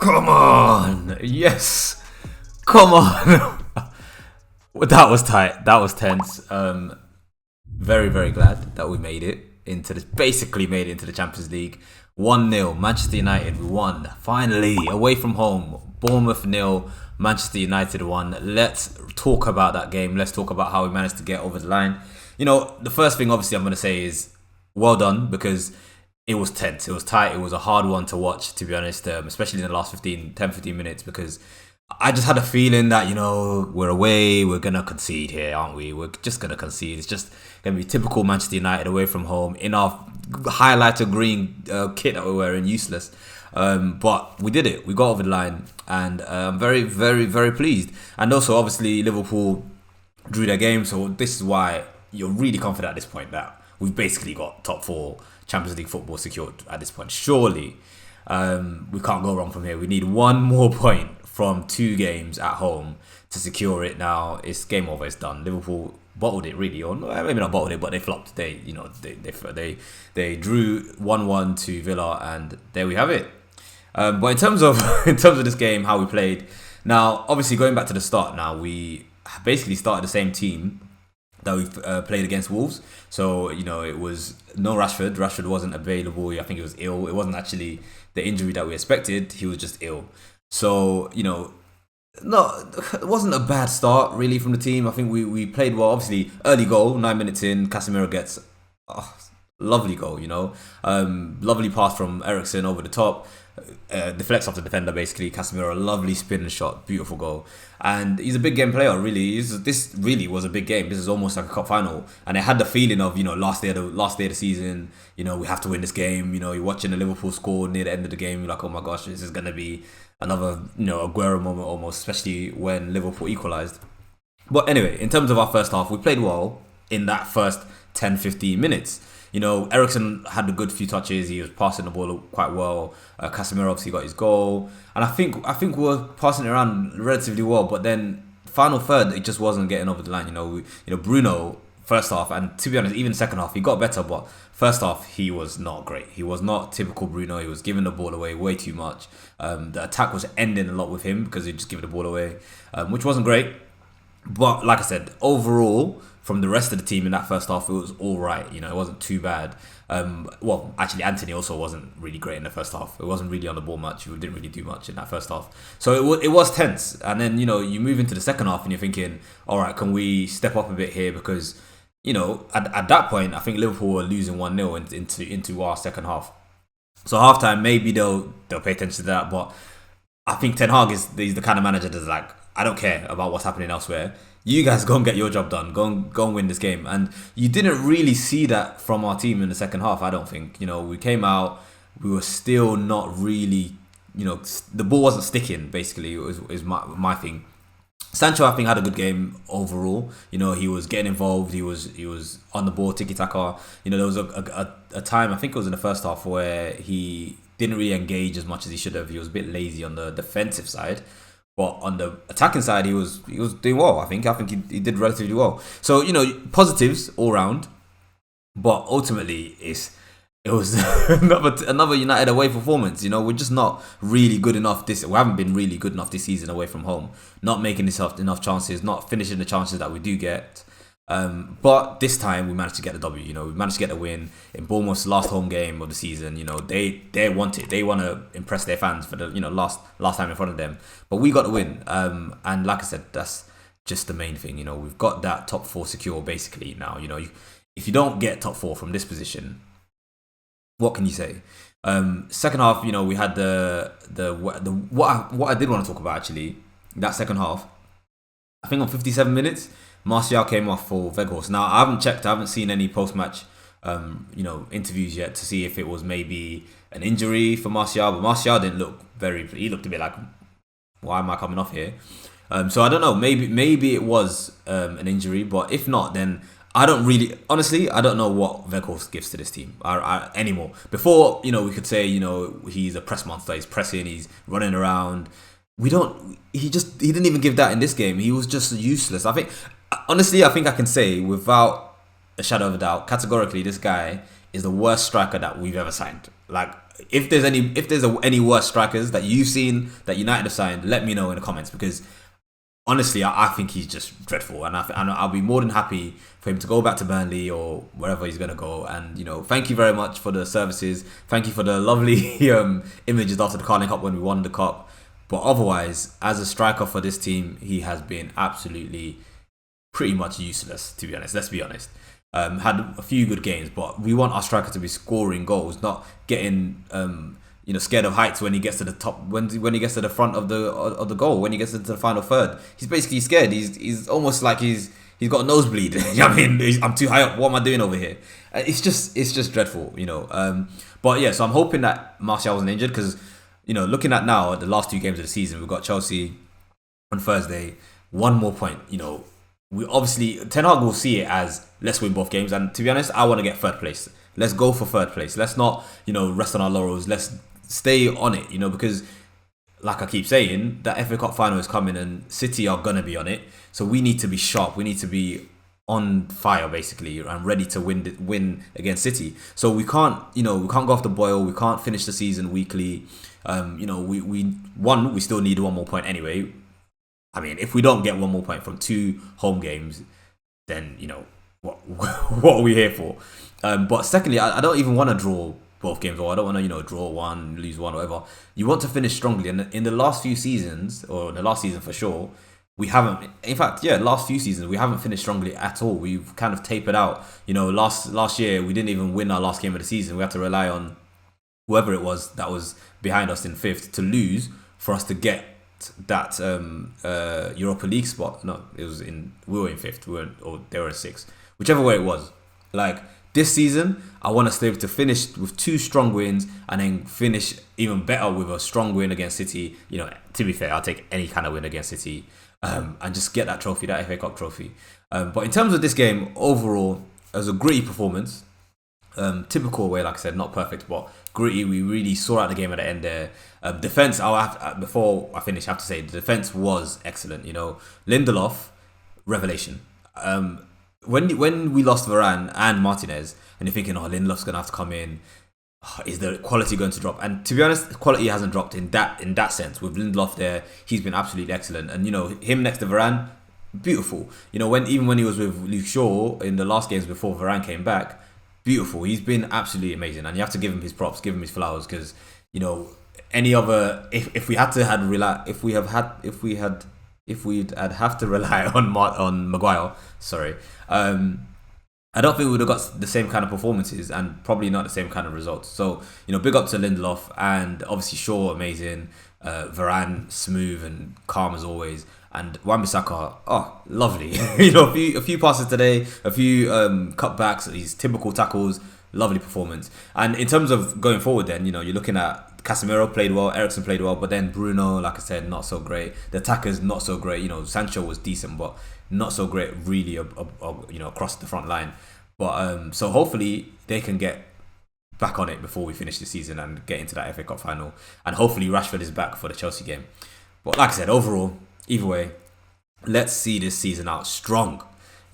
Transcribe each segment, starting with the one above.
Come on. Yes. Come on. That was tight. That was tense. Very, very glad that we made it into this. Basically made it into the Champions League. 1-0. Manchester United, we won. Finally, away from home. Bournemouth 0. Manchester United 1. Let's talk about that game. Let's talk about how we managed to get over the line. You know, the first thing obviously I'm going to say is well done, because it was tense. It was tight. It was a hard one to watch, to be honest, especially in the last 15 minutes, because I just had a feeling that, you know, we're away, we're going to concede here, aren't we? We're just going to concede. It's just going to be typical Manchester United away from home in our highlighter green kit that we're wearing, useless. But we did it. We got over the line, and I'm very, very, very pleased. And also, obviously, Liverpool drew their game, so this is why you're really confident at this point that we've basically got top 4 Champions League football secured at this point. Surely, we can't go wrong from here. We need one more point from 2 games at home to secure it. Now it's game over. It's done. Liverpool bottled it, really, or maybe not bottled it, but they flopped. They they drew 1-1 to Villa, and there we have it. But in terms of this game, how we played. Now, obviously, going back to the start. Now we basically started the same team that we played against Wolves. So, you know, it was no Rashford. Rashford wasn't available. I think he was ill. It wasn't actually the injury that we expected. He was just ill. So, you know, no, it wasn't a bad start really from the team. I think we played well. Obviously, early goal, 9 minutes in, Casemiro gets lovely goal, you know. Lovely pass from Eriksen over the top. Deflects off the defender, basically. Casemiro, a lovely spin shot, beautiful goal. And he's a big game player, really. This really was a big game. This is almost like a cup final. And I had the feeling of, you know, last day of the season, you know, we have to win this game. You know, you're watching the Liverpool score near the end of the game, you're like, oh my gosh, this is going to be another, you know, Aguero moment almost, especially when Liverpool equalised. But anyway, in terms of our first half, we played well in that first 10-15 minutes. You know, Eriksen had a good few touches. He was passing the ball quite well. Casemiro obviously got his goal, and I think we were passing it around relatively well. But then final third, it just wasn't getting over the line. You know, Bruno first half, and to be honest, even second half, he got better. But first half, he was not great. He was not typical Bruno. He was giving the ball away way too much. The attack was ending a lot with him because he just gave the ball away, which wasn't great. But like I said, overall, from the rest of the team in that first half, it was all right. You know, it wasn't too bad. Well, actually, Anthony also wasn't really great in the first half. It wasn't really on the ball much. We didn't really do much in that first half. So it was tense. And then, you know, you move into the second half and you're thinking, all right, can we step up a bit here? Because, you know, at that point, I think Liverpool were losing 1-0 into our second half. So halftime, maybe they'll pay attention to that. But I think Ten Hag he's the kind of manager that's like, I don't care about what's happening elsewhere. You guys go and get your job done. Go and win this game. And you didn't really see that from our team in the second half, I don't think. You know, we came out, we were still not really, you know, the ball wasn't sticking, basically, is my thing. Sancho, I think, had a good game overall. You know, he was getting involved. He was on the ball, tiki-taka. You know, there was a time, I think it was in the first half, where he didn't really engage as much as he should have. He was a bit lazy on the defensive side. But on the attacking side, he was doing well. I think he did relatively well. So, you know, positives all round. But ultimately, it was another United away performance. You know, we're just not really good enough. We haven't been really good enough this season away from home. Not making enough chances. Not finishing the chances that we do get. But this time we managed to get the W. You know, we managed to get the win in Bournemouth's last home game of the season. You know, they want it. They want to impress their fans for the, you know, last time in front of them. But we got the win. And like I said, that's just the main thing. You know, we've got that top 4 secure basically now. You know, if you don't get top 4 from this position, what can you say? Second half, you know, we had what I did want to talk about actually. That second half, I think on 57 minutes. Martial came off for Weghorst. Now, I haven't checked. I haven't seen any post-match, you know, interviews yet to see if it was maybe an injury for Martial. But Martial didn't look he looked a bit like, why am I coming off here? So I don't know. Maybe it was an injury. But if not, then I don't know what Weghorst gives to this team anymore. Before, you know, we could say, you know, he's a press monster. He's pressing. He's running around. He didn't even give that in this game. He was just useless. Honestly, I think I can say without a shadow of a doubt, categorically, this guy is the worst striker that we've ever signed. Like, if there's any worse strikers that you've seen that United have signed, let me know in the comments, because honestly, I think he's just dreadful, and I'll be more than happy for him to go back to Burnley or wherever he's gonna go. And thank you very much for the services. Thank you for the lovely images after the Carling Cup when we won the cup. But otherwise, as a striker for this team, he has been absolutely pretty much useless, to be honest. Let's be honest. Had a few good games, but we want our striker to be scoring goals, not getting scared of heights when he gets to the top, when he gets to the front of the goal, when he gets into the final third. He's basically scared. He's almost like he's got a nosebleed. I mean, I'm too high up. What am I doing over here? It's just dreadful, But yeah, so I'm hoping that Martial wasn't injured, because looking at now the last 2 games of the season, we've got Chelsea on Thursday. 1 more point. We obviously, Ten Hag will see it as, let's win both games. And to be honest, I want to get 3rd place. Let's go for 3rd place. Let's not, rest on our laurels. Let's stay on it, because like I keep saying, that FA Cup final is coming and City are going to be on it. So we need to be sharp. We need to be on fire, basically, and ready to win against City. So we can't go off the boil. We can't finish the season weakly. We still need 1 more point anyway. I mean, if we don't get 1 more point from 2 home games, then what are we here for? But secondly, I don't even want to draw both games, or I don't want to draw 1, lose 1, whatever. You want to finish strongly, and in the last few seasons, or the last season for sure, we haven't. In fact, last few seasons we haven't finished strongly at all. We've kind of tapered out. Last year we didn't even win our last game of the season. We had to rely on whoever it was that was behind us in 5th to lose for us to get that Europa League spot. No, we were in 5th. They were in 6th. Whichever way it was. Like this season, I want us to be able to finish with 2 strong wins and then finish even better with a strong win against City. To be fair, I'll take any kind of win against City, and just get that trophy, that FA Cup trophy. But in terms of this game overall, it was a gritty performance. Typical way, like I said, not perfect, but gritty. We really saw out the game at the end there. Defense, before I finish, I have to say the defense was excellent. Lindelof, revelation. When we lost Varane and Martinez, and you're thinking, Lindelof's gonna have to come in. Is the quality going to drop? And to be honest, the quality hasn't dropped in that sense. With Lindelof there, he's been absolutely excellent, and him next to Varane, beautiful. Even when he was with Luke Shaw in the last games before Varane came back. Beautiful. He's been absolutely amazing, and you have to give him his props, give him his flowers, because any other if we'd have to rely on Maguire, sorry, I don't think we would have got the same kind of performances and probably not the same kind of results. So big up to Lindelof, and obviously Shaw amazing, Varane smooth and calm as always. And Wan-Bissaka, lovely. A few passes today, a few cutbacks, these typical tackles, lovely performance. And in terms of going forward, then you're looking at Casemiro played well, Eriksen played well, but then Bruno, like I said, not so great. The attackers not so great. Sancho was decent, but not so great really. Across the front line. But so hopefully they can get back on it before we finish the season and get into that FA Cup final. And hopefully Rashford is back for the Chelsea game. But like I said, overall, either way, let's see this season out strong.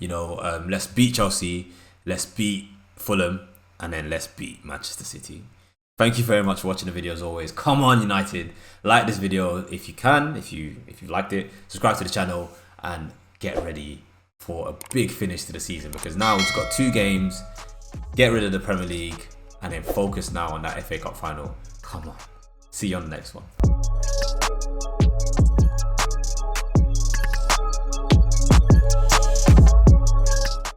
Let's beat Chelsea, let's beat Fulham, and then let's beat Manchester City. Thank you very much for watching the video as always. Come on, United. Like this video if you can, if you liked it. Subscribe to the channel and get ready for a big finish to the season, because now we've got 2 games. Get rid of the Premier League and then focus now on that FA Cup final. Come on. See you on the next one.